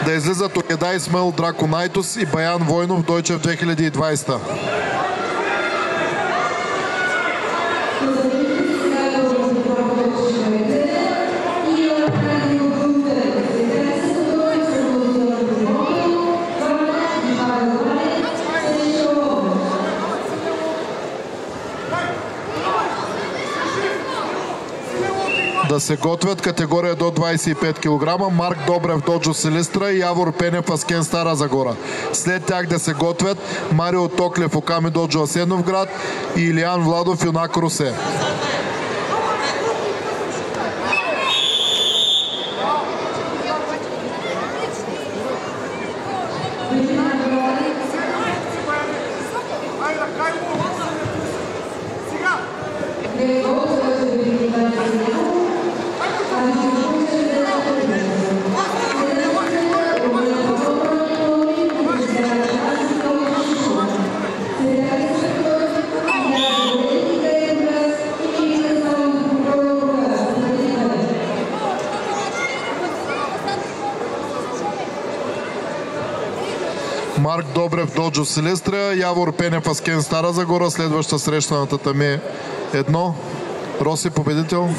да излизат Огеда Исмаил Драконайтус и Баян Войнов Дойчев 2020. Да се готвят категория до 25 кг Марк Добрев Доджо Силистра и Явор Пенев Аскен Стара Загора. След тях да се готвят Марио Токлев Оками Доджо Асеновград и Илиян Владов Юнак Русе. Марк Добрев Доджо Силистра, Явор Пенев Аскен Стара Загора. Следваща среща на татами 1. Роси победител.